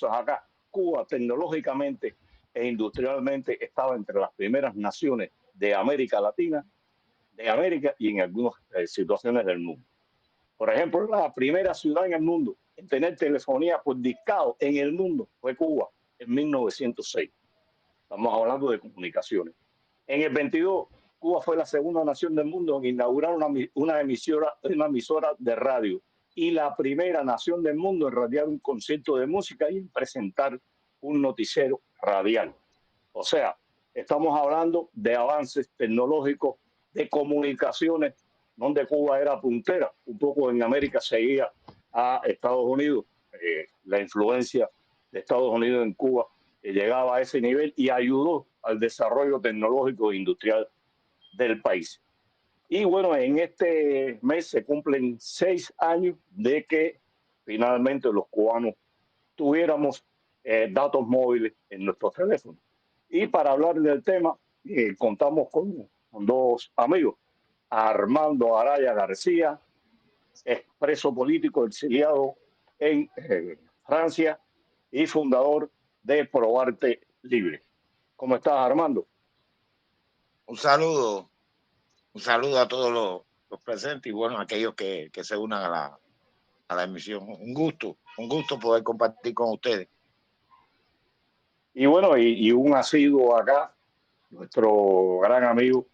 acá, Cuba tecnológicamente e industrialmente estaba entre las primeras naciones de América Latina, de América y en algunas situaciones del mundo. Por ejemplo, la primera ciudad en el mundo en tener telefonía por discado en el mundo fue Cuba en 1906. Estamos hablando de comunicaciones. En el 22, Cuba fue la segunda nación del mundo en inaugurar una emisora de radio y la primera nación del mundo en radiar un concierto de música y en presentar un noticiero radial. O sea, estamos hablando de avances tecnológicos, de comunicaciones, donde Cuba era puntera. Un poco en América seguía a Estados Unidos. La influencia de Estados Unidos en Cuba llegaba a ese nivel y ayudó al desarrollo tecnológico e industrial del país. Y bueno, en este mes se cumplen 6 años de que finalmente los cubanos tuviéramos datos móviles en nuestros teléfonos. Y para hablar del tema, contamos con dos amigos, Armando Araya García, expreso político exiliado en Francia y fundador de Probarte Libre. ¿Cómo estás, Armando? Un saludo a todos los presentes y bueno, aquellos que se unan a la emisión. Un gusto poder compartir con ustedes. Y bueno, y un asiduo acá, nuestro gran amigo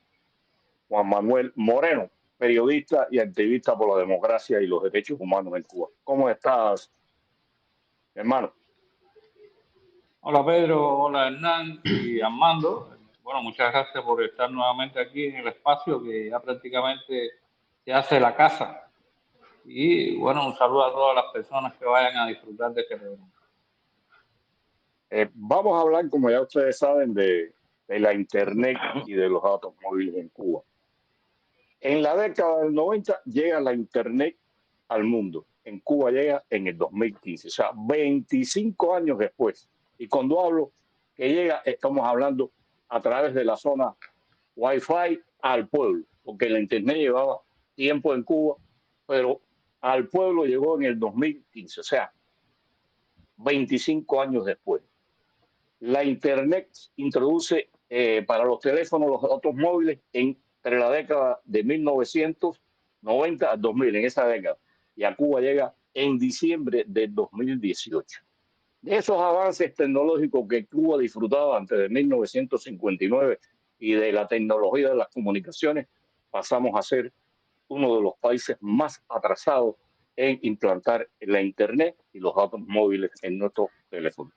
Juan Manuel Moreno, periodista y activista por la democracia y los derechos humanos en Cuba. ¿Cómo estás, hermano? Hola Pedro, hola Hernán y Armando. Bueno, muchas gracias por estar nuevamente aquí en el espacio que ya prácticamente se hace la casa. Y bueno, un saludo a todas las personas que vayan a disfrutar de este programa. Vamos a hablar, como ya ustedes saben, de la Internet y de los datos móviles en Cuba. En la década del 90 llega la Internet al mundo. En Cuba llega en el 2015, o sea, 25 años después. Y cuando hablo que llega, estamos hablando a través de la zona Wi-Fi al pueblo, porque la Internet llevaba tiempo en Cuba, pero al pueblo llegó en el 2015, o sea, 25 años después. La Internet introduce para los teléfonos los datos móviles entre la década de 1990 a 2000, en esa década. Y a Cuba llega en diciembre de 2018. De esos avances tecnológicos que Cuba disfrutaba antes de 1959 y de la tecnología de las comunicaciones, pasamos a ser uno de los países más atrasados en implantar la Internet y los datos móviles en nuestros teléfonos.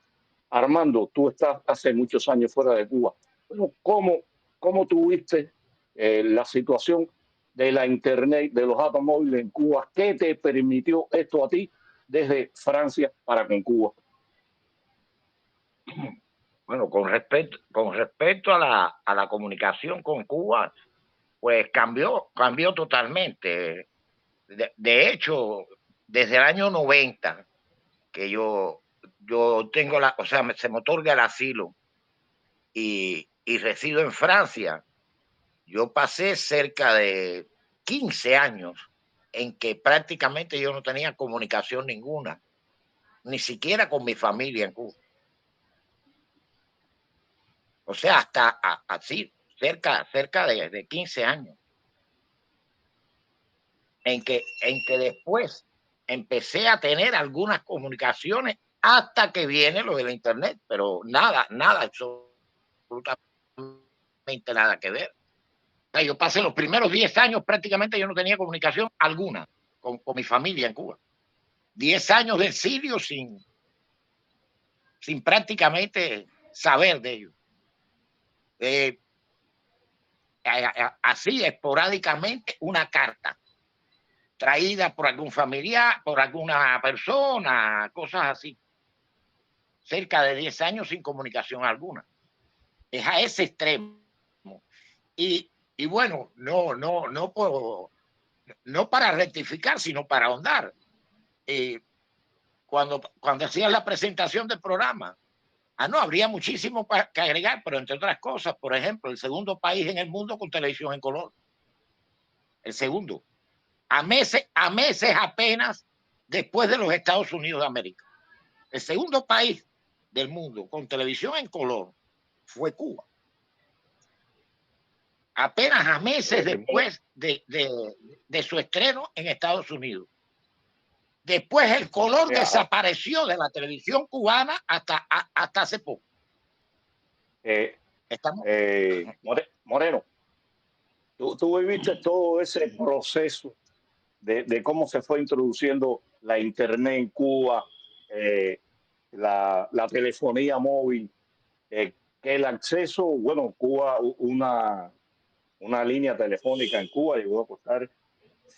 Armando, tú estás hace muchos años fuera de Cuba. Bueno, ¿cómo tuviste la situación de la Internet, de los datos móviles en Cuba? ¿Qué te permitió esto a ti desde Francia para con Cuba? Bueno, con respecto a la comunicación con Cuba, pues cambió totalmente. De hecho, desde el año 90 que yo tengo o sea, se me otorga el asilo y resido en Francia. Yo pasé cerca de 15 años en que prácticamente yo no tenía comunicación ninguna, ni siquiera con mi familia en Cuba. O sea, hasta así, cerca de 15 años. En que después empecé a tener algunas comunicaciones hasta que viene lo de la Internet, pero nada, absolutamente nada que ver. Yo pasé los primeros 10 años, prácticamente yo no tenía comunicación alguna con mi familia en Cuba. 10 años de exilio sin prácticamente saber de ellos. Así esporádicamente una carta traída por algún familiar, por alguna persona, cosas así. Cerca de 10 años sin comunicación alguna. Es a ese extremo. Y bueno, no para rectificar, sino para ahondar. Cuando hacías la presentación del programa, no habría muchísimo que agregar, pero entre otras cosas, por ejemplo, el segundo país en el mundo con televisión en color. El segundo. A meses apenas después de los Estados Unidos de América. El segundo país del mundo con televisión en color fue Cuba. Apenas a meses después de su estreno en Estados Unidos. Después el color desapareció de la televisión cubana hasta hace poco. Moreno, tú viviste todo ese proceso de cómo se fue introduciendo la internet en Cuba, la telefonía móvil, que el acceso, bueno, Cuba, una línea telefónica en Cuba llegó a costar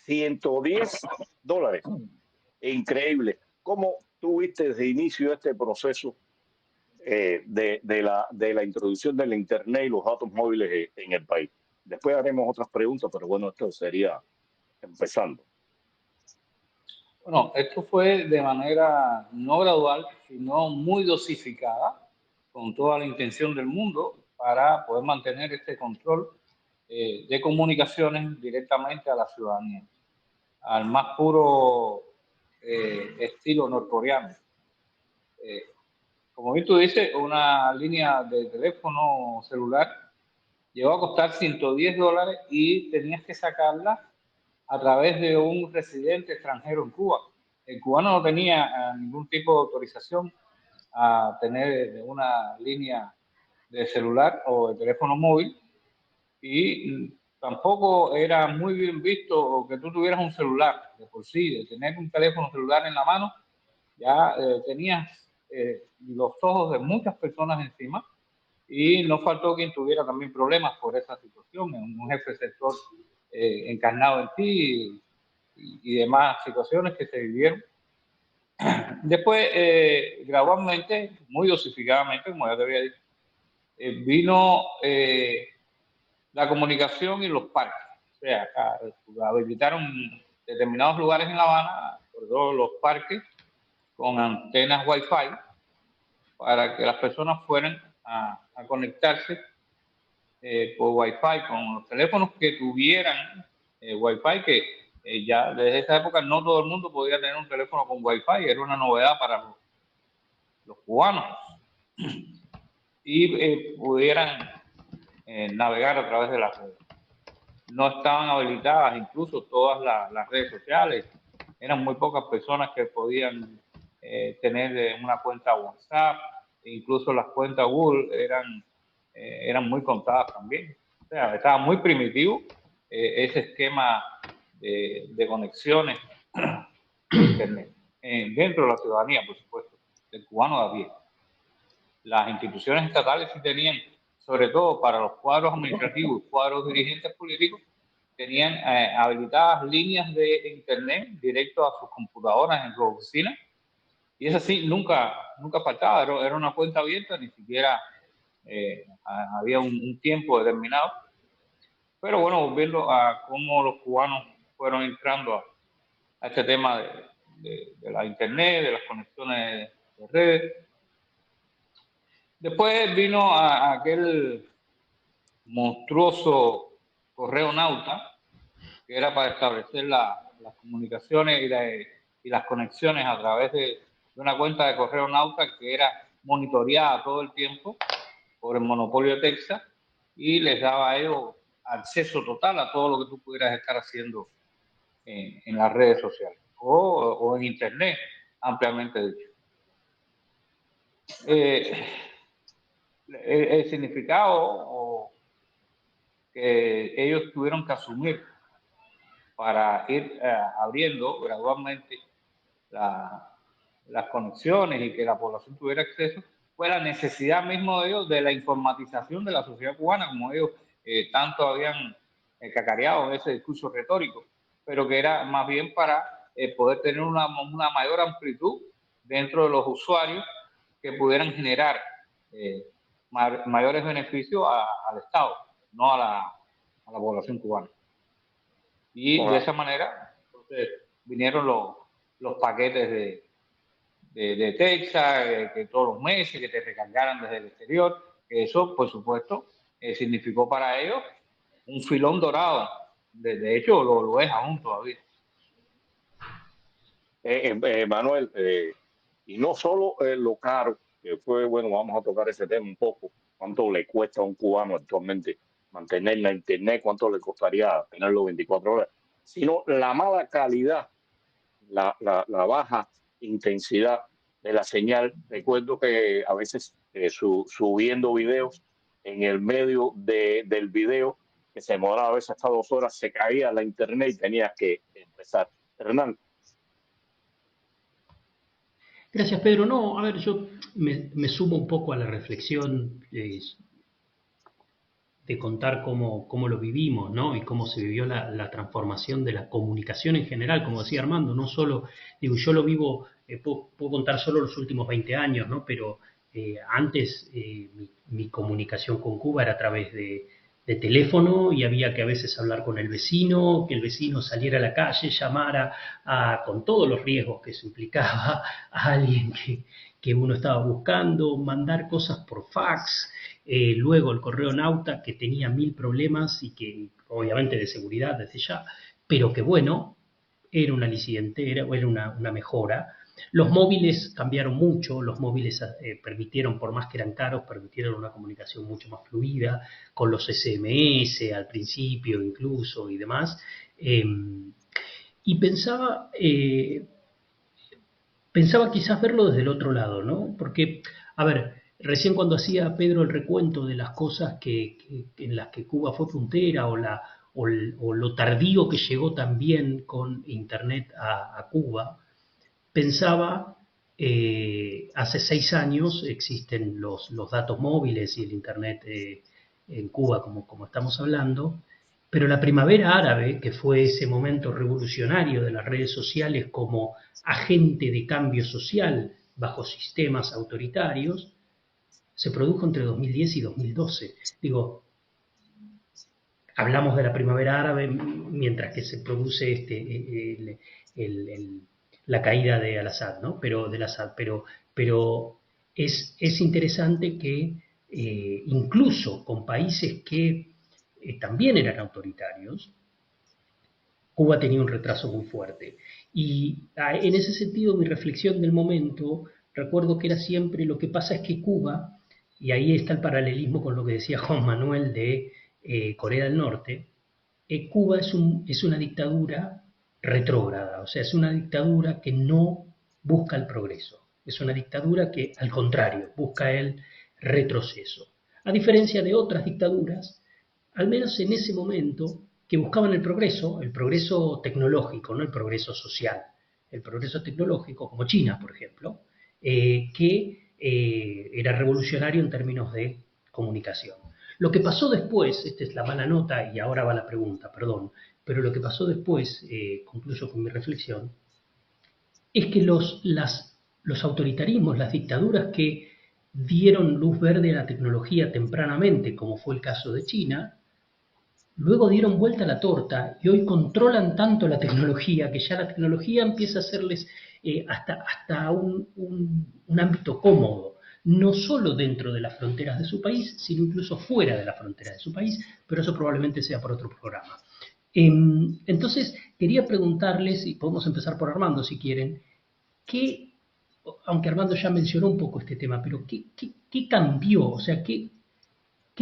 $110. Increíble. ¿Cómo tú viste desde el inicio este proceso de la introducción del Internet y los datos móviles en el país? Después haremos otras preguntas, pero bueno, esto sería empezando. Bueno, esto fue de manera no gradual, sino muy dosificada, con toda la intención del mundo para poder mantener este control de comunicaciones directamente a la ciudadanía, al más puro estilo norcoreano. Como bien tú dices, una línea de teléfono celular llegó a costar $110 y tenías que sacarla a través de un residente extranjero en Cuba. El cubano no tenía ningún tipo de autorización a tener una línea de celular o de teléfono móvil, y tampoco era muy bien visto que tú tuvieras un celular de por sí. De tener un teléfono celular en la mano, ya tenías los ojos de muchas personas encima, y no faltó quien tuviera también problemas por esa situación, un jefe sector encarnado en ti y demás situaciones que se vivieron. Después, gradualmente, muy dosificadamente, como ya te había dicho, vino la comunicación y los parques. O sea, habilitaron determinados lugares en La Habana, sobre todo los parques, con antenas Wi-Fi para que las personas fueran a conectarse por Wi-Fi con los teléfonos que tuvieran Wi-Fi, que ya desde esa época no todo el mundo podía tener un teléfono con Wi-Fi, era una novedad para los cubanos, y pudieran navegar a través de las redes. No estaban habilitadas incluso todas las redes sociales, eran muy pocas personas que podían tener una cuenta WhatsApp, incluso las cuentas Google eran muy contadas también. O sea, estaba muy primitivo ese esquema de conexiones de Internet dentro de la ciudadanía, por supuesto, del cubano de a pie. Las instituciones estatales sí tenían, sobre todo para los cuadros administrativos, cuadros dirigentes políticos, tenían habilitadas líneas de Internet directo a sus computadoras en sus oficinas, y eso sí, nunca faltaba, era una cuenta abierta, ni siquiera había un tiempo determinado. Pero bueno, volviendo a cómo los cubanos fueron entrando a este tema de la Internet, de las conexiones de redes. Después vino aquel monstruoso correo Nauta, que era para establecer las comunicaciones y las conexiones a través de una cuenta de correo Nauta que era monitoreada todo el tiempo por el monopolio de Texas, y les daba a ellos acceso total a todo lo que tú pudieras estar haciendo en las redes sociales o en Internet, ampliamente dicho. El significado que ellos tuvieron que asumir para ir abriendo gradualmente las conexiones y que la población tuviera acceso fue la necesidad mismo de ellos de la informatización de la sociedad cubana, como ellos tanto habían cacareado en ese discurso retórico, pero que era más bien para poder tener una mayor amplitud dentro de los usuarios que pudieran generar mayores beneficios al Estado, no a la población cubana. Y de esa manera entonces, vinieron los paquetes de Texas, que todos los meses, que te recargaran desde el exterior, que eso, por supuesto, significó para ellos un filón dorado. De hecho, lo es aún todavía. Manuel, Y no solo lo caro, que fue, bueno, vamos a tocar ese tema un poco, cuánto le cuesta a un cubano actualmente mantener la internet, cuánto le costaría tenerlo 24 horas, sino la mala calidad, la baja intensidad de la señal. Recuerdo que a veces subiendo videos en el medio del video, que se demoraba a veces hasta 2 horas, se caía la internet y tenías que empezar. Hernán. Gracias, Pedro. No, a ver, yo me sumo un poco a la reflexión de contar cómo lo vivimos, ¿no? Y cómo se vivió la transformación de la comunicación en general, como decía Armando, no solo, digo, yo lo vivo, puedo contar solo los últimos 20 años, ¿no? Pero antes mi comunicación con Cuba era a través de teléfono y había que a veces hablar con el vecino, que el vecino saliera a la calle, llamara con todos los riesgos que eso implicaba a alguien que uno estaba buscando, mandar cosas por fax. Luego el correo Nauta, que tenía 1000 problemas y que obviamente de seguridad desde ya, pero que bueno, era un aliciente, era una mejora. Los móviles cambiaron mucho, los móviles permitieron, por más que eran caros, permitieron una comunicación mucho más fluida, con los SMS al principio incluso y demás. Y pensaba quizás verlo desde el otro lado, ¿no? Porque, a ver, recién cuando hacía Pedro el recuento de las cosas en las que Cuba fue puntera o lo tardío que llegó también con Internet a Cuba, pensaba, hace 6 años existen los datos móviles y el Internet en Cuba, como estamos hablando, pero la primavera árabe, que fue ese momento revolucionario de las redes sociales como agente de cambio social bajo sistemas autoritarios, se produjo entre 2010 y 2012. Digo, hablamos de la primavera árabe mientras que se produce la caída de Al-Assad, ¿no? Pero es interesante que incluso con países que también eran autoritarios, Cuba tenía un retraso muy fuerte. Y en ese sentido, mi reflexión del momento, recuerdo que era siempre, lo que pasa es que Cuba, y ahí está el paralelismo con lo que decía Juan Manuel de Corea del Norte, Cuba es una dictadura retrógrada, o sea, es una dictadura que no busca el progreso, es una dictadura que, al contrario, busca el retroceso. A diferencia de otras dictaduras, al menos en ese momento, que buscaban el progreso tecnológico, no el progreso social, el progreso tecnológico, como China, por ejemplo, que era revolucionario en términos de comunicación. Lo que pasó después, esta es la mala nota y ahora va la pregunta, perdón, pero lo que pasó después, concluyo con mi reflexión, es que los autoritarismos, las dictaduras que dieron luz verde a la tecnología tempranamente, como fue el caso de China, luego dieron vuelta a la torta y hoy controlan tanto la tecnología que ya la tecnología empieza a hacerles hasta un ámbito cómodo, no solo dentro de las fronteras de su país, sino incluso fuera de las fronteras de su país, pero eso probablemente sea por otro programa. Entonces, quería preguntarles, y podemos empezar por Armando si quieren, aunque Armando ya mencionó un poco este tema, pero ¿qué cambió? O sea, ¿qué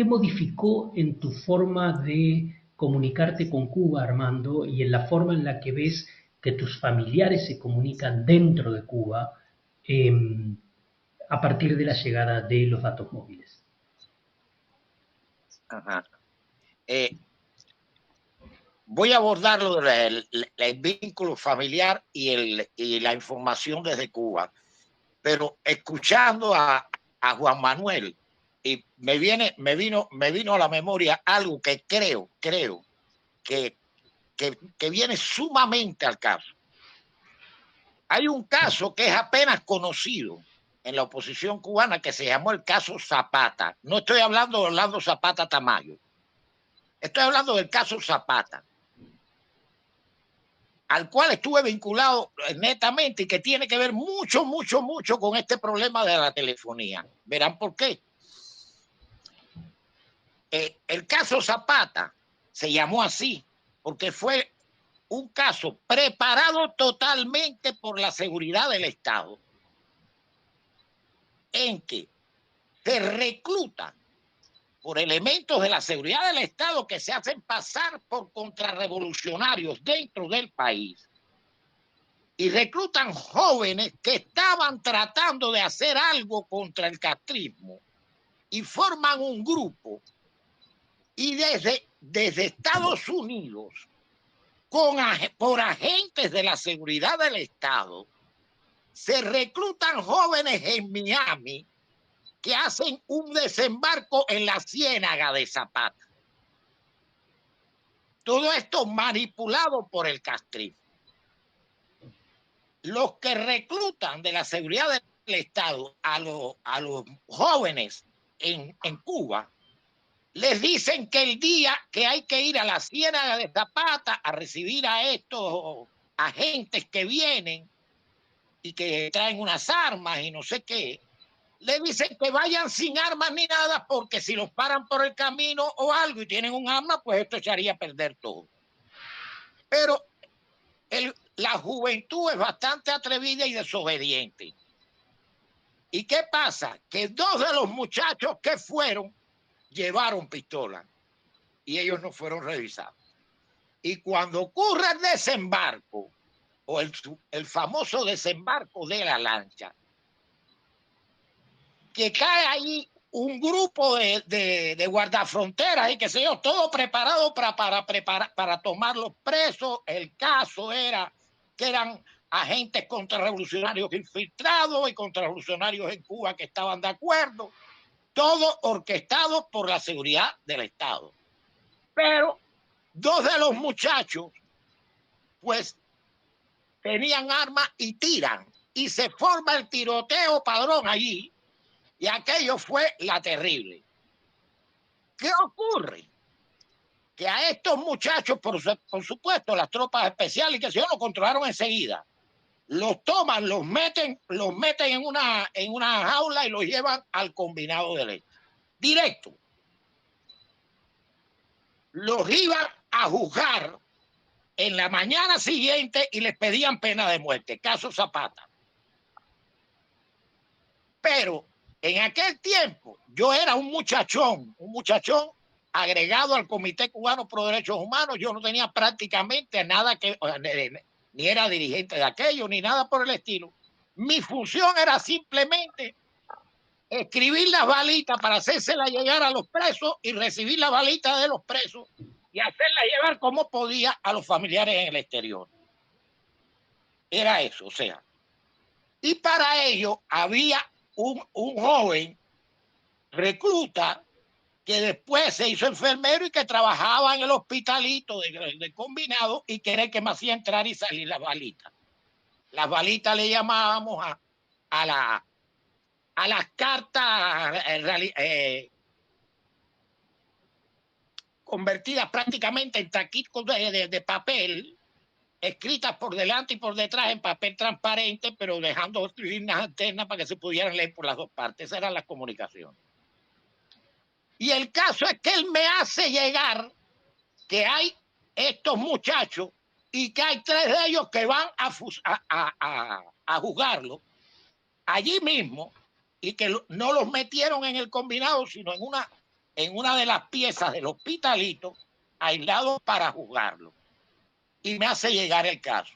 modificó en tu forma de comunicarte con Cuba, Armando, y en la forma en la que ves que tus familiares se comunican dentro de Cuba a partir de la llegada de los datos móviles? Ajá. Voy a abordar lo del vínculo familiar y la información desde Cuba, pero escuchando a Juan Manuel, y me vino a la memoria algo que creo que viene sumamente al caso. Hay un caso que es apenas conocido en la oposición cubana que se llamó el caso Zapata. No estoy hablando de Orlando Zapata Tamayo. Estoy hablando del caso Zapata, al cual estuve vinculado netamente y que tiene que ver mucho con este problema de la telefonía. Verán por qué. El caso Zapata se llamó así porque fue un caso preparado totalmente por la seguridad del Estado en que se reclutan por elementos de la seguridad del Estado que se hacen pasar por contrarrevolucionarios dentro del país y reclutan jóvenes que estaban tratando de hacer algo contra el castrismo y forman un grupo y desde Estados Unidos por agentes de la seguridad del Estado se reclutan jóvenes en Miami que hacen un desembarco en la Ciénaga de Zapata. Todo esto manipulado por el castrismo. Los que reclutan de la seguridad del Estado a los jóvenes en Cuba les dicen que el día que hay que ir a la Ciénaga de Zapata a recibir a estos agentes que vienen y que traen unas armas y no sé qué, le dicen que vayan sin armas ni nada porque si los paran por el camino o algo y tienen un arma, pues esto echaría a perder todo. Pero la juventud es bastante atrevida y desobediente. ¿Y qué pasa? Que dos de los muchachos que fueron llevaron pistola y ellos no fueron revisados. Y cuando ocurre el desembarco o el famoso desembarco de la lancha, que cae ahí un grupo de guardafronteras y qué sé yo, todo preparado para tomar los presos. El caso era que eran agentes contrarrevolucionarios infiltrados y contrarrevolucionarios en Cuba que estaban de acuerdo, todo orquestado por la seguridad del Estado. Pero dos de los muchachos, pues, tenían armas y tiran, y se forma el tiroteo padrón allí, y aquello fue la terrible. ¿Qué ocurre? Que a estos muchachos, por supuesto, las tropas especiales que se lo controlaron enseguida, los toman, los meten en una jaula y los llevan al combinado de leche. Directo. Los iban a juzgar en la mañana siguiente y les pedían pena de muerte, caso Zapata. Pero en aquel tiempo yo era un muchachón agregado al Comité Cubano Pro Derechos Humanos. Yo no tenía prácticamente nada que, ni era dirigente de aquello, ni nada por el estilo. Mi función era simplemente escribir las balitas para hacérselas llegar a los presos y recibir las balitas de los presos y hacerlas llevar como podía a los familiares en el exterior. Era eso, o sea. Y para ello había un joven recluta que después se hizo enfermero y que trabajaba en el hospitalito de combinado y que era el que me hacía entrar y salir las balitas. Las balitas le llamábamos a las cartas convertidas prácticamente en taquitos de papel, escritas por delante y por detrás en papel transparente, pero dejando líneas alternas para que se pudieran leer por las dos partes. Esas eran las comunicaciones. Y el caso es que él me hace llegar que hay estos muchachos y que hay 3 de ellos que van a juzgarlo allí mismo y que no los metieron en el combinado, sino en una de las piezas del hospitalito, aislados para juzgarlo. Y me hace llegar el caso.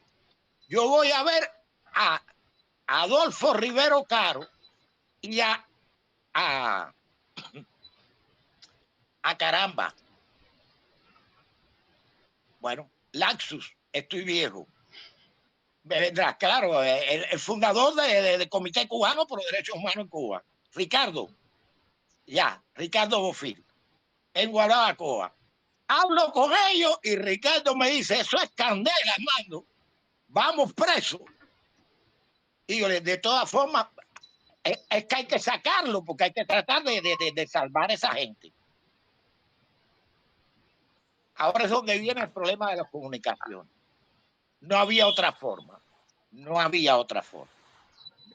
Yo voy a ver a Adolfo Rivero Caro y a caramba. Bueno, Laxus, estoy viejo. Me vendrás, claro, el fundador del Comité Cubano por los Derechos Humanos en Cuba, Ricardo Bofil, en Guanabacoa. Hablo con ellos y Ricardo me dice, eso es candela, Armando, vamos presos. Y yo, de todas formas, es que hay que sacarlo, porque hay que tratar de salvar a esa gente. Ahora es donde viene el problema de la comunicación. No había otra forma. Yo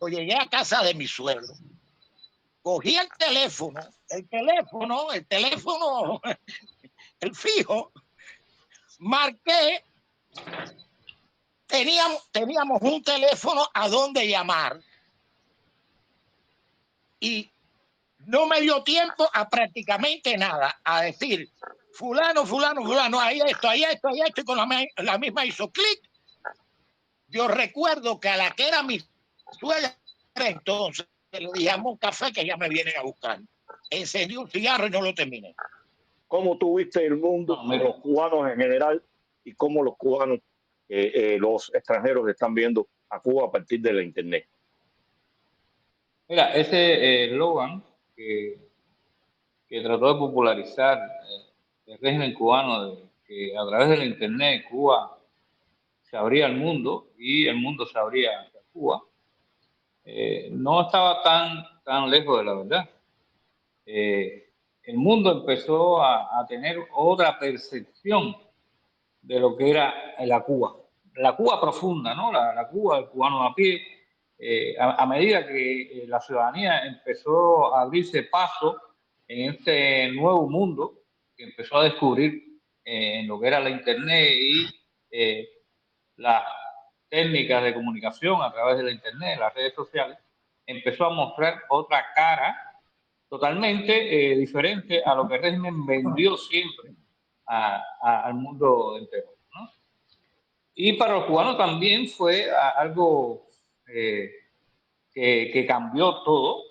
llegué a casa de mi suegro, cogí el teléfono, el fijo, marqué, teníamos un teléfono a donde llamar y no me dio tiempo a prácticamente nada, a decir, fulano, hay esto, y con la misma hizo clic. Yo recuerdo que a la que era mi suegra entonces, le dijimos un café que ya me vienen a buscar. Encendí un cigarro y no lo terminé. ¿Cómo tú viste el mundo, los cubanos en general, y cómo los cubanos, los extranjeros están viendo a Cuba a partir de la Internet? Mira, ese eslogan que trató de popularizar el régimen cubano, de que a través de la Internet Cuba se abría al mundo y el mundo se abría hacia Cuba, no estaba tan lejos de la verdad. El mundo empezó a tener otra percepción de lo que era la Cuba profunda, ¿no? La Cuba, el cubano a pie. A medida que la ciudadanía empezó a abrirse paso en este nuevo mundo que empezó a descubrir en lo que era la Internet y las técnicas de comunicación a través de la Internet, las redes sociales, empezó a mostrar otra cara totalmente diferente a lo que el régimen vendió siempre al mundo entero, ¿no? Y para los cubanos también fue algo que cambió todo.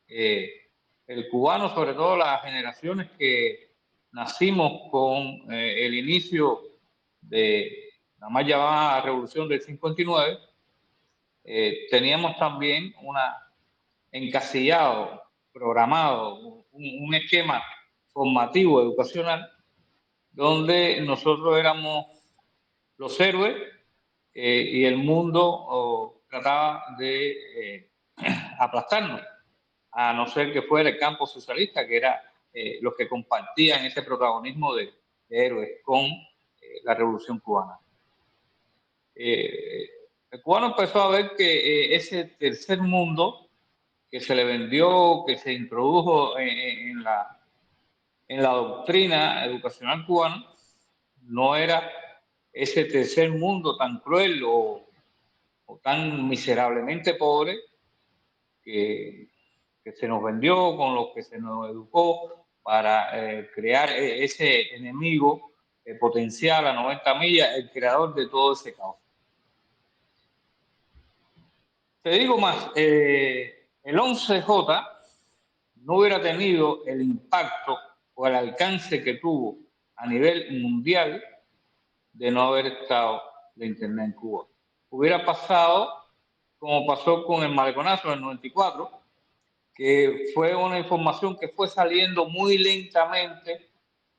El cubano, sobre todo las generaciones que nacimos con el inicio de la más llamada Revolución del 59, teníamos también encasillado, programado, un esquema formativo, educacional, donde nosotros éramos los héroes y el mundo trataba de aplastarnos, a no ser que fuera el campo socialista, que era los que compartían ese protagonismo de héroes con la Revolución Cubana. El cubano empezó a ver que ese tercer mundo que se le vendió, que se introdujo en la doctrina educacional cubana, no era ese tercer mundo tan cruel o tan miserablemente pobre que se nos vendió, con lo que se nos educó para crear ese enemigo potencial a 90 millas, el creador de todo ese caos. Te digo más, el 11J no hubiera tenido el impacto o el alcance que tuvo a nivel mundial de no haber estado la Internet en Cuba. Hubiera pasado como pasó con el maleconazo del 94, que fue una información que fue saliendo muy lentamente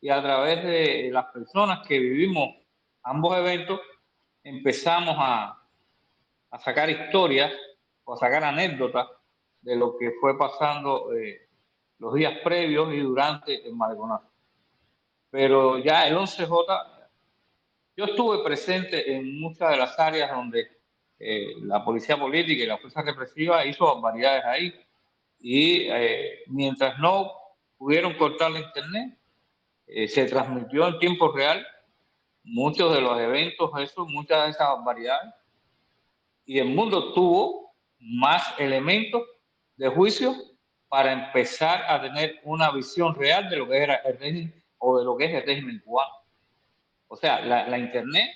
y a través de las personas que vivimos ambos eventos empezamos a sacar historias o a sacar anécdotas de lo que fue pasando los días previos y durante el maleconazo. Pero ya el 11J, yo estuve presente en muchas de las áreas donde la policía política y la fuerza represiva hizo barbaridades ahí. Y mientras no pudieron cortar la Internet, se transmitió en tiempo real muchos de los eventos, muchas de esas barbaridades. Y el mundo tuvo más elementos de juicio para empezar a tener una visión real de lo que era el régimen o de lo que es el régimen cubano. O sea, la Internet,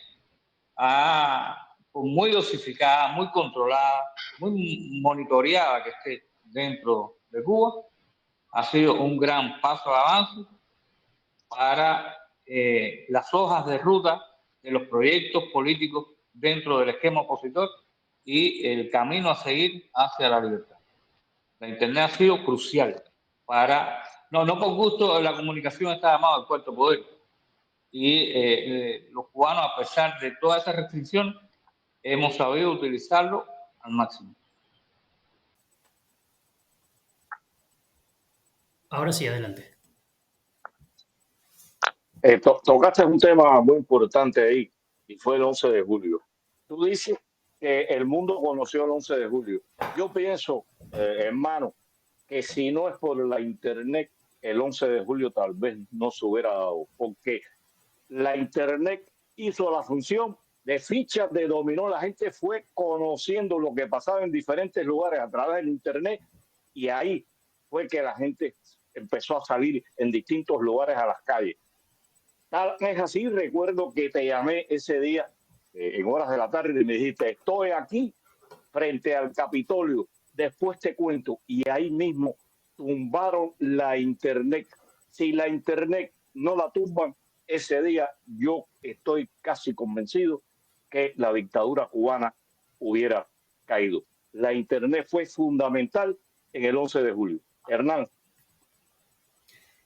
muy dosificada, muy controlada, muy monitoreada que esté dentro de Cuba, ha sido un gran paso de avance para las hojas de ruta de los proyectos políticos dentro del esquema opositor y el camino a seguir hacia la libertad. La Internet ha sido crucial para... No por gusto la comunicación está llamada al cuarto poder. Y los cubanos, a pesar de todas esas restricciones, hemos sabido utilizarlo al máximo. Ahora sí, adelante. Tocaste un tema muy importante ahí, y fue el 11 de julio. Tú dices que el mundo conoció el 11 de julio. Yo pienso, hermano, que si no es por la Internet, el 11 de julio tal vez no se hubiera dado, porque la Internet hizo la función de fichas de dominó. La gente fue conociendo lo que pasaba en diferentes lugares a través del Internet, y ahí fue que la gente empezó a salir en distintos lugares a las calles. Tal es así, recuerdo que te llamé ese día en horas de la tarde y me dijiste, estoy aquí frente al Capitolio, después te cuento, y ahí mismo tumbaron la internet. Si la internet no la tumban, ese día yo estoy casi convencido que la dictadura cubana hubiera caído. La internet fue fundamental en el 11 de julio. Hernán.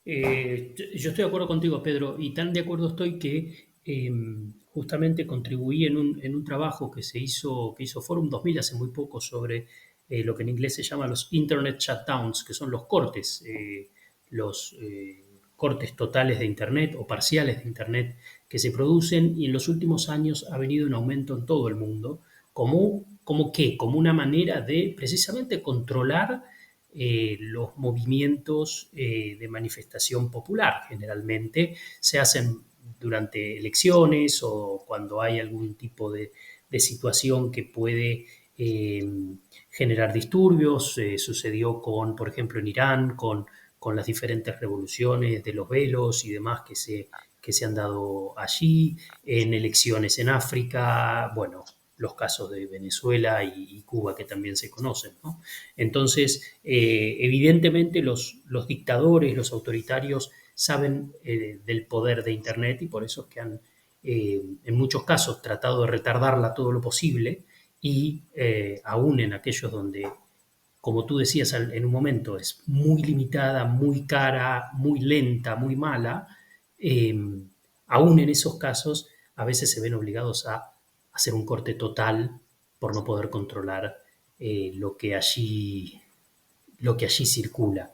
Yo estoy de acuerdo contigo, Pedro, y tan de acuerdo estoy que justamente contribuí en un trabajo que hizo Forum 2000 hace muy poco sobre lo que en inglés se llama los Internet Shutdowns, que son los cortes totales de Internet o parciales de Internet que se producen y en los últimos años ha venido en aumento en todo el mundo, como una manera de precisamente controlar los movimientos de manifestación popular. Generalmente se hacen durante elecciones o cuando hay algún tipo de situación que puede generar disturbios. Sucedió por ejemplo, en Irán, con las diferentes revoluciones de los velos y demás que se han dado allí, en elecciones en África, bueno, los casos de Venezuela y Cuba que también se conocen, ¿no? Entonces, evidentemente los dictadores, los autoritarios saben del poder de Internet y por eso es que han, en muchos casos, tratado de retardarla todo lo posible y aún en aquellos donde, como tú decías en un momento, es muy limitada, muy cara, muy lenta, muy mala, eh, aún en esos casos a veces se ven obligados a hacer un corte total por no poder controlar lo que allí circula.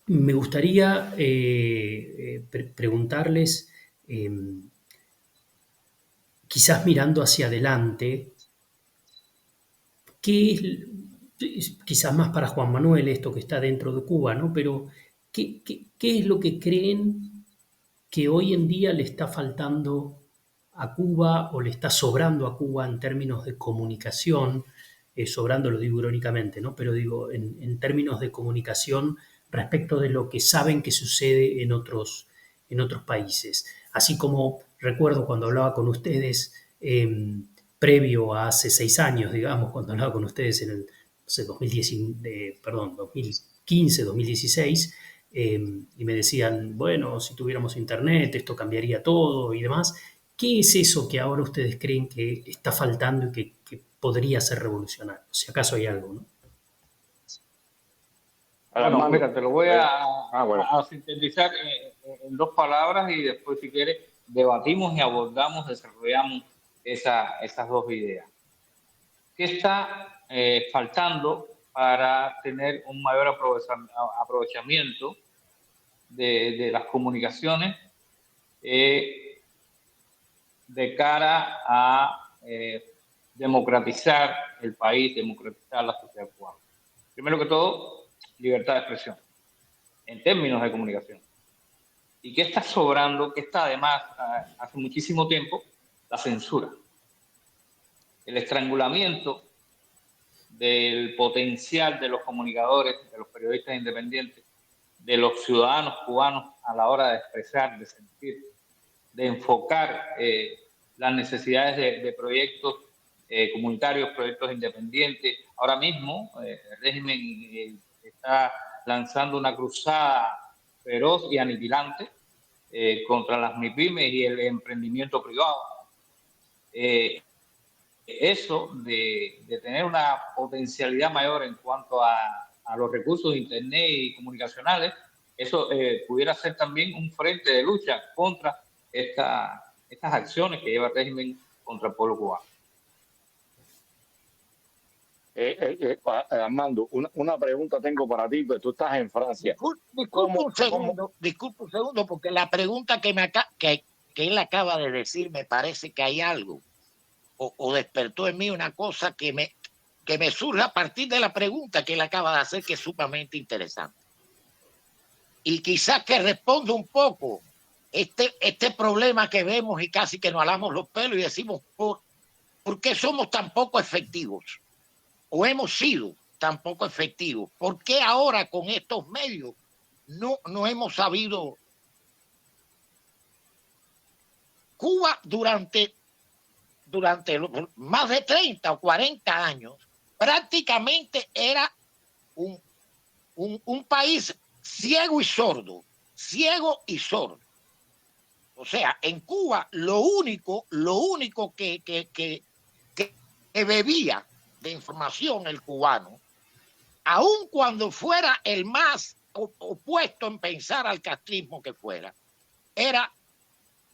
Me gustaría preguntarles, quizás mirando hacia adelante, ¿qué es, quizás más para Juan Manuel, esto que está dentro de Cuba, ¿no? Pero, ¿qué es lo que creen que hoy en día le está faltando a Cuba o le está sobrando a Cuba en términos de comunicación? Sobrando lo digo irónicamente, ¿no? Pero digo, en términos de comunicación respecto de lo que saben que sucede en otros países. Así como recuerdo cuando hablaba con ustedes, previo a hace 6 años, digamos, cuando hablaba con ustedes en el, no sé, 2015, 2016, y me decían, bueno, si tuviéramos internet, esto cambiaría todo y demás. ¿Qué es eso que ahora ustedes creen que está faltando y que podría ser revolucionario? Si acaso hay algo, ¿no? Bueno, mira, te lo voy Bueno. a sintetizar en 2 palabras y después, si quieres, debatimos y abordamos, desarrollamos esas 2 ideas. ¿Qué está faltando para tener un mayor aprovechamiento de las comunicaciones de cara a democratizar el país, democratizar la sociedad cubana? Primero que todo, libertad de expresión, en términos de comunicación. ¿Y qué está sobrando? ¿Qué está además hace muchísimo tiempo? La censura. El estrangulamiento del potencial de los comunicadores, de los periodistas independientes, de los ciudadanos cubanos a la hora de expresar, de sentir, de enfocar las necesidades de proyectos comunitarios, proyectos independientes. Ahora mismo el régimen está lanzando una cruzada feroz y aniquilante contra las MIPYMES y el emprendimiento privado. Eso de tener una potencialidad mayor en cuanto a los recursos de Internet y comunicacionales, eso pudiera ser también un frente de lucha contra estas acciones que lleva el régimen contra el pueblo cubano. Armando, una pregunta tengo para ti, pero tú estás en Francia. Disculpe un segundo, porque la pregunta que él acaba de decir, me parece que hay algo, o despertó en mí una cosa que me surge a partir de la pregunta que él acaba de hacer, que es sumamente interesante. Y quizás que responda un poco este problema que vemos y casi que nos alamos los pelos y decimos, ¿por qué somos tan poco efectivos? O hemos sido tampoco efectivo. ¿Por qué ahora con estos medios no hemos sabido? Cuba durante más de 30 o 40 años prácticamente era un país ciego y sordo. O sea, en Cuba lo único que bebía de información el cubano, aun cuando fuera el más opuesto en pensar al castrismo que fuera, era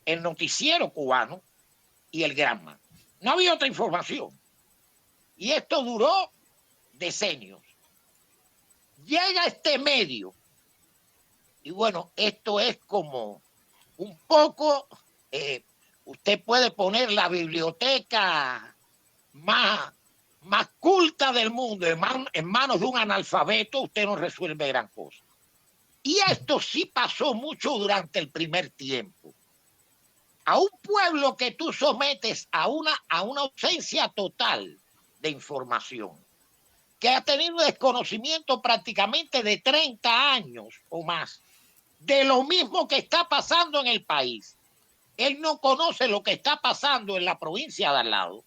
el noticiero cubano y el Granma. No había otra información. Y esto duró decenios. Llega este medio. Y bueno, esto es como un poco, usted puede poner la biblioteca más culta del mundo en manos de un analfabeto, usted no resuelve gran cosa. Y esto sí pasó mucho durante el primer tiempo. A un pueblo que tú sometes a una ausencia total de información, que ha tenido desconocimiento prácticamente de 30 años o más, de lo mismo que está pasando en el país. Él no conoce lo que está pasando en la provincia de al lado.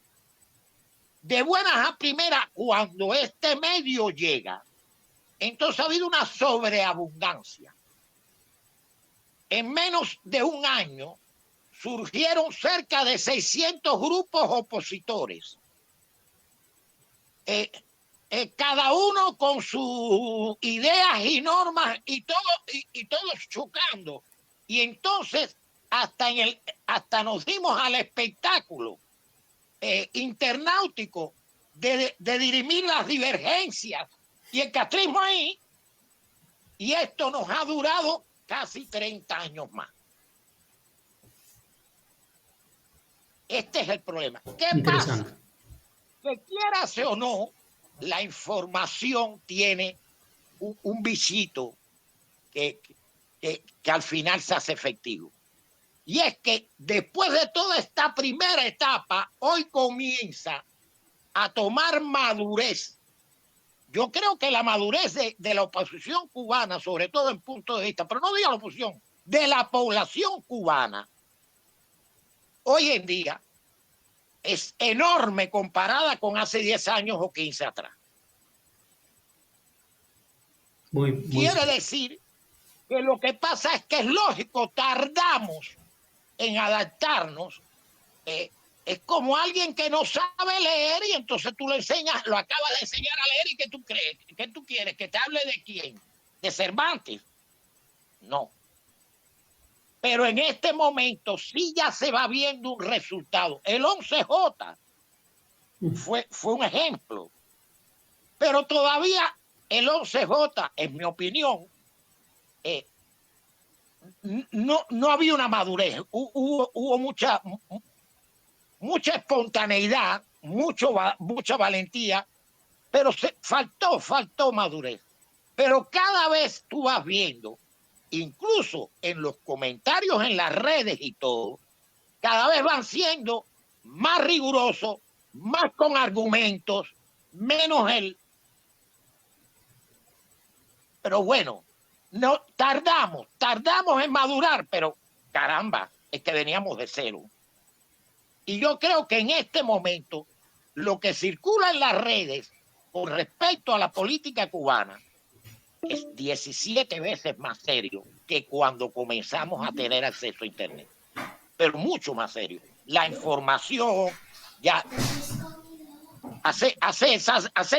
De buenas a primeras, cuando este medio llega, entonces ha habido una sobreabundancia. En menos de un año surgieron cerca de 600 grupos opositores. Cada uno con sus ideas y normas y todos chocando. Y entonces hasta nos dimos al espectáculo internautico de dirimir las divergencias y el castrismo ahí. Y esto nos ha durado casi 30 años más. Este es el problema. ¿Qué pasa? Que quieras o no, la información tiene un bichito que al final se hace efectivo. Y es que después de toda esta primera etapa, hoy comienza a tomar madurez. Yo creo que la madurez de la oposición cubana, sobre todo en punto de vista, pero no digo la oposición, de la población cubana, hoy en día es enorme comparada con hace 10 años o 15 atrás. Quiere decir que lo que pasa es que es lógico, tardamos en adaptarnos. Es como alguien que no sabe leer y entonces tú lo acabas de enseñar a leer y ¿qué tú crees? ¿Qué tú quieres? ¿Que te hable de quién? ¿De Cervantes? No. Pero en este momento sí ya se va viendo un resultado. El 11J fue un ejemplo. Pero todavía el 11J, en mi opinión, no había una madurez. Hubo mucha espontaneidad, mucha valentía, pero faltó madurez. Pero cada vez tú vas viendo, incluso en los comentarios en las redes y todo, cada vez van siendo más rigurosos, más con argumentos, menos Pero bueno, no tardamos en madurar, pero caramba, es que veníamos de cero. Y yo creo que en este momento lo que circula en las redes con respecto a la política cubana es 17 veces más serio que cuando comenzamos a tener acceso a Internet. Pero mucho más serio. La información, ya hace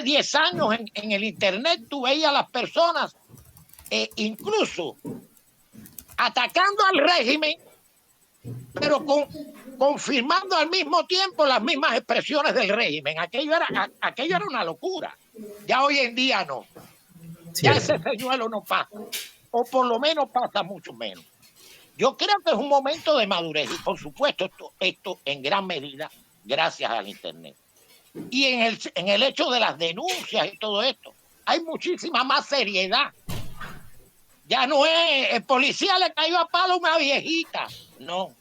10 años en el Internet tú veías a las personas incluso atacando al régimen, pero confirmando al mismo tiempo las mismas expresiones del régimen. Aquello era una locura. Ya hoy en día no. Ya ese señuelo no pasa. O por lo menos pasa mucho menos. Yo creo que es un momento de madurez. Y por supuesto, esto en gran medida gracias al Internet. Y en el hecho de las denuncias y todo esto, hay muchísima más seriedad. Ya no es el policía le cayó a palo a una viejita. No.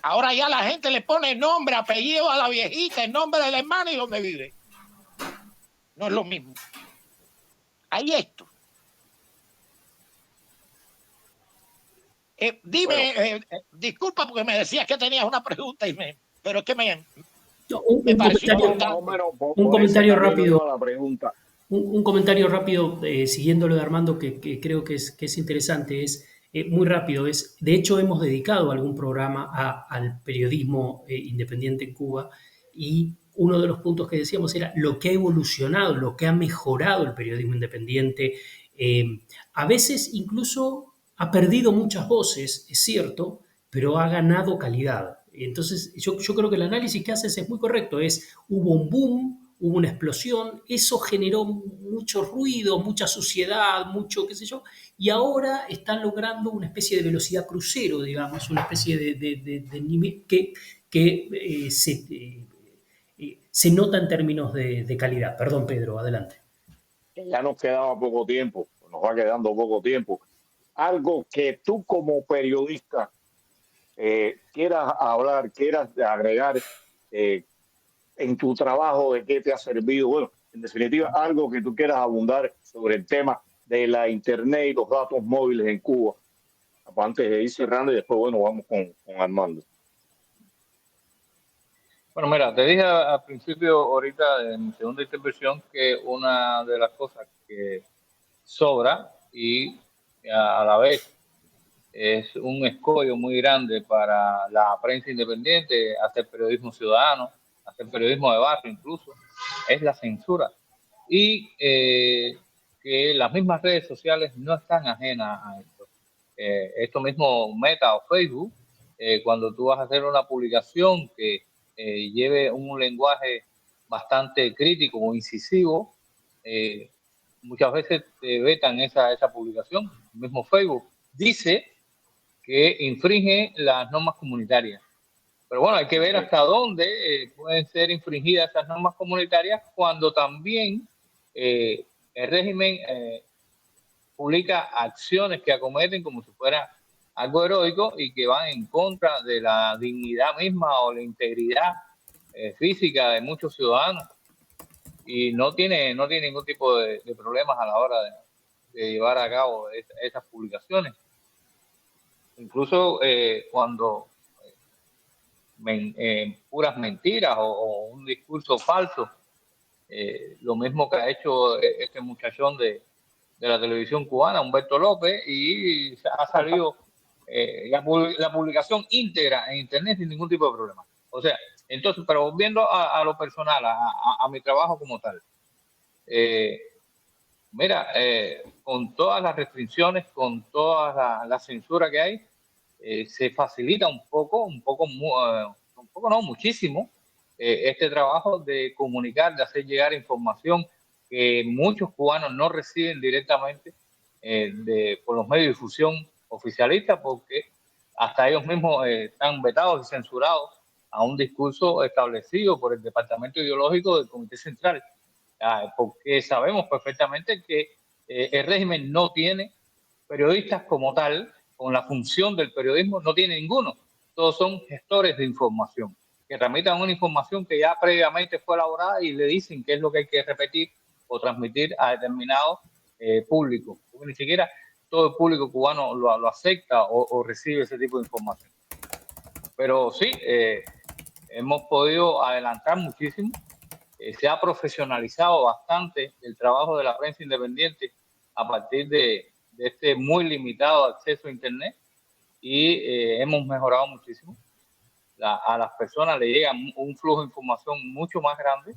Ahora ya la gente le pone nombre, apellido a la viejita, el nombre del hermano y donde vive. No es lo mismo. hay esto. Dime, Bueno, disculpa porque me decías que tenías una pregunta, pero es que me Un pareció comentario, más o importante. menos un por ese comentario camino rápido. iba la pregunta. Un comentario rápido, siguiendo lo de Armando, que creo que es interesante, es muy rápido. De hecho, hemos dedicado algún programa al periodismo independiente en Cuba y uno de los puntos que decíamos era lo que ha evolucionado, lo que ha mejorado el periodismo independiente. A veces incluso ha perdido muchas voces, es cierto, pero ha ganado calidad. Entonces, yo creo que el análisis que haces es muy correcto. Hubo un boom, hubo una explosión, eso generó mucho ruido, mucha suciedad, mucho qué sé yo, y ahora están logrando una especie de velocidad crucero, digamos, una especie de nivel que se nota en términos de calidad. Perdón, Pedro, adelante. Que ya nos quedaba poco tiempo, nos va quedando poco tiempo. Algo que tú como periodista quieras hablar, quieras agregar en tu trabajo, de qué te ha servido. Bueno, en definitiva, algo que tú quieras abundar sobre el tema de la Internet y los datos móviles en Cuba. Antes de ir cerrando y después, bueno, vamos con Armando. Bueno, mira, te dije al principio, ahorita en mi segunda intervención, que una de las cosas que sobra y a la vez es un escollo muy grande para la prensa independiente, hacer periodismo ciudadano, hacer periodismo de barrio incluso, es la censura. Y que las mismas redes sociales no están ajenas a esto. Esto mismo Meta o Facebook, cuando tú vas a hacer una publicación que lleve un lenguaje bastante crítico o incisivo, muchas veces te vetan esa publicación. El mismo Facebook dice que infringe las normas comunitarias. Pero bueno, hay que ver hasta dónde pueden ser infringidas esas normas comunitarias cuando también el régimen publica acciones que acometen como si fuera algo heroico y que van en contra de la dignidad misma o la integridad física de muchos ciudadanos y no tiene ningún tipo de problemas a la hora de llevar a cabo esas publicaciones. Incluso cuando puras mentiras o un discurso falso, lo mismo que ha hecho este muchachón de la televisión cubana, Humberto López, y ha salido la publicación íntegra en internet sin ningún tipo de problema. O sea, entonces, pero volviendo a lo personal, a mi trabajo como tal, mira, con todas las restricciones, con toda la censura que hay, se facilita un poco no, muchísimo, este trabajo de comunicar, de hacer llegar información que muchos cubanos no reciben directamente por los medios de difusión oficialistas, porque hasta ellos mismos están vetados y censurados a un discurso establecido por el Departamento Ideológico del Comité Central, porque sabemos perfectamente que el régimen no tiene periodistas como tal, con la función del periodismo, no tiene ninguno. Todos son gestores de información, que tramitan una información que ya previamente fue elaborada y le dicen qué es lo que hay que repetir o transmitir a determinado público. Porque ni siquiera todo el público cubano lo acepta o recibe ese tipo de información. Pero sí, hemos podido adelantar muchísimo. Se ha profesionalizado bastante el trabajo de la prensa independiente a partir de este muy limitado acceso a Internet y hemos mejorado muchísimo. A las personas le llega un flujo de información mucho más grande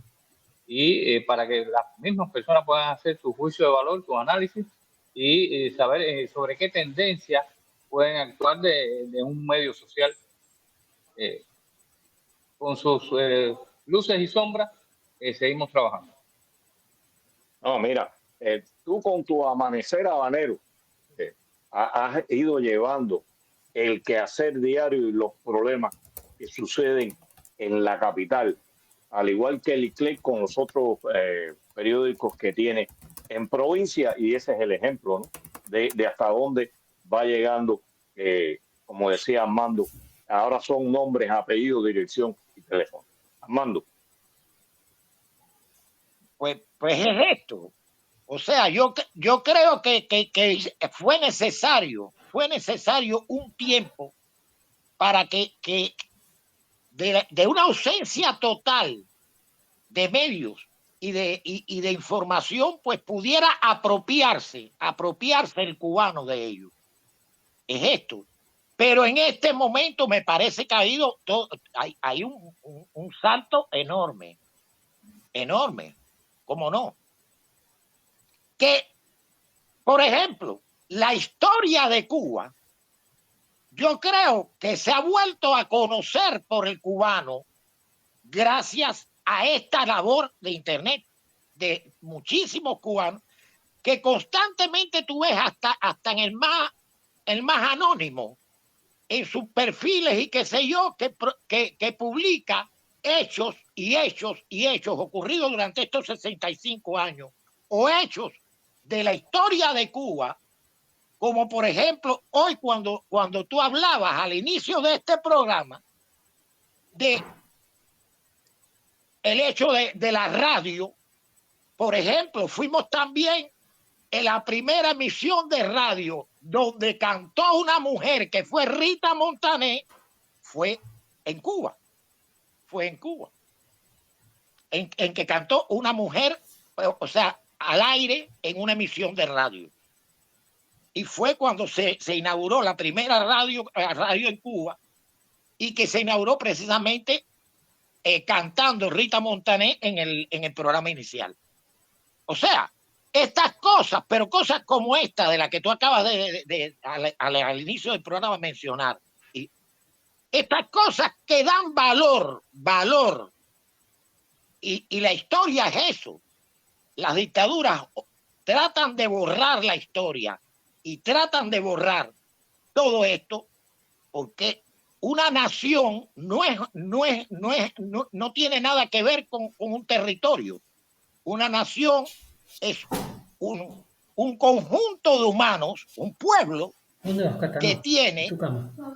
y para que las mismas personas puedan hacer su juicio de valor, su análisis y saber sobre qué tendencia pueden actuar de un medio social con sus luces y sombras. Seguimos trabajando. No, mira, tú con tu amanecer habanero has ido llevando el quehacer diario y los problemas que suceden en la capital, al igual que el ICLEC con los otros periódicos que tiene en provincia, y ese es el ejemplo, ¿no? de hasta dónde va llegando, como decía Armando, ahora son nombres, apellidos, dirección y teléfono. Armando. Pues es esto. O sea, yo creo que fue necesario un tiempo para que de una ausencia total de medios y de información, pues pudiera apropiarse el cubano de ello. Es esto. Pero en este momento me parece que hay un salto enorme, ¿cómo no? Que, por ejemplo, la historia de Cuba, yo creo que se ha vuelto a conocer por el cubano gracias a esta labor de Internet de muchísimos cubanos que constantemente tú ves hasta en el más anónimo, en sus perfiles y qué sé yo, que publica hechos ocurridos durante estos 65 años o hechos de la historia de Cuba, como por ejemplo hoy cuando tú hablabas al inicio de este programa de el hecho de la radio. Por ejemplo, fuimos también en la primera emisión de radio donde cantó una mujer que fue Rita Montaner, fue en Cuba. En que cantó una mujer, o sea, al aire en una emisión de radio. Y fue cuando se inauguró la primera radio en Cuba y que se inauguró precisamente cantando Rita Montaner en el programa inicial. O sea, estas cosas, pero cosas como esta de la que tú acabas al inicio del programa mencionar, y estas cosas que dan valor, y la historia es eso. Las dictaduras tratan de borrar la historia y tratan de borrar todo esto porque una nación no tiene nada que ver con un territorio. Una nación es un conjunto de humanos, un pueblo que tiene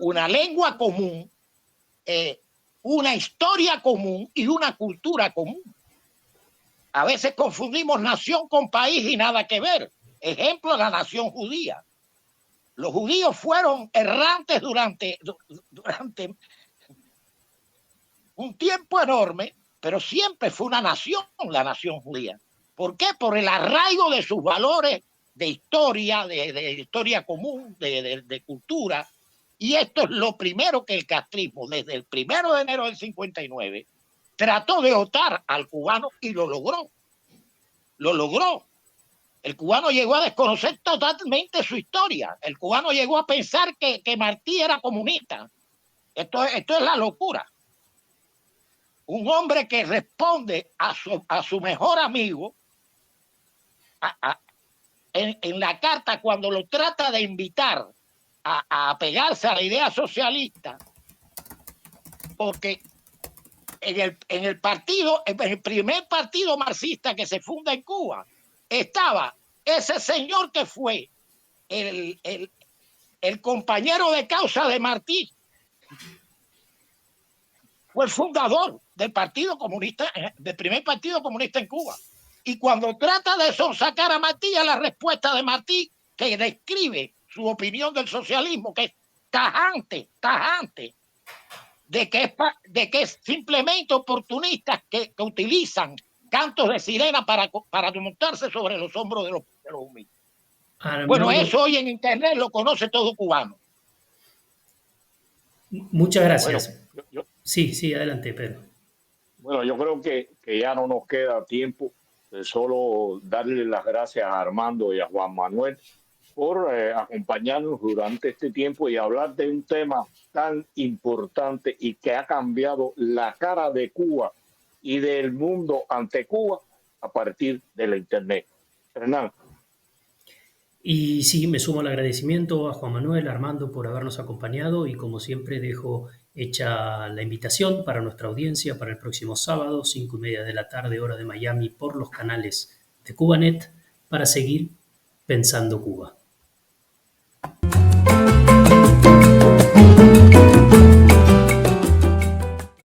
una lengua común, una historia común y una cultura común. A veces confundimos nación con país y nada que ver. Ejemplo, la nación judía. Los judíos fueron errantes durante un tiempo enorme, pero siempre fue una nación, la nación judía. ¿Por qué? Por el arraigo de sus valores de historia, de historia común, de cultura. Y esto es lo primero que el castrismo, desde el 1 de enero del 59, trató de otar al cubano y lo logró. Lo logró. El cubano llegó a desconocer totalmente su historia. El cubano llegó a pensar que Martí era comunista. Esto es la locura. Un hombre que responde a su mejor amigo en la carta cuando lo trata de invitar a pegarse a la idea socialista, porque en el primer partido marxista que se funda en Cuba, estaba ese señor que fue el compañero de causa de Martí, fue el fundador del Partido Comunista, del primer Partido Comunista en Cuba. Y cuando trata de sonsacar a Martí, a la respuesta de Martí, que describe su opinión del socialismo, que es tajante, de que es simplemente oportunistas que utilizan cantos de sirena para montarse sobre los hombros de los humildes. Bueno, eso hoy en Internet lo conoce todo cubano. Muchas gracias. Bueno, sí, adelante, Pedro. Bueno, yo creo que ya no nos queda tiempo de solo darle las gracias a Armando y a Juan Manuel por acompañarnos durante este tiempo y hablar de un tema tan importante y que ha cambiado la cara de Cuba y del mundo ante Cuba a partir de la Internet. Hernán. Y sí, me sumo al agradecimiento a Juan Manuel, a Armando por habernos acompañado y como siempre dejo hecha la invitación para nuestra audiencia para el próximo sábado, 5:30 de la tarde, hora de Miami, por los canales de Cubanet, para seguir pensando Cuba.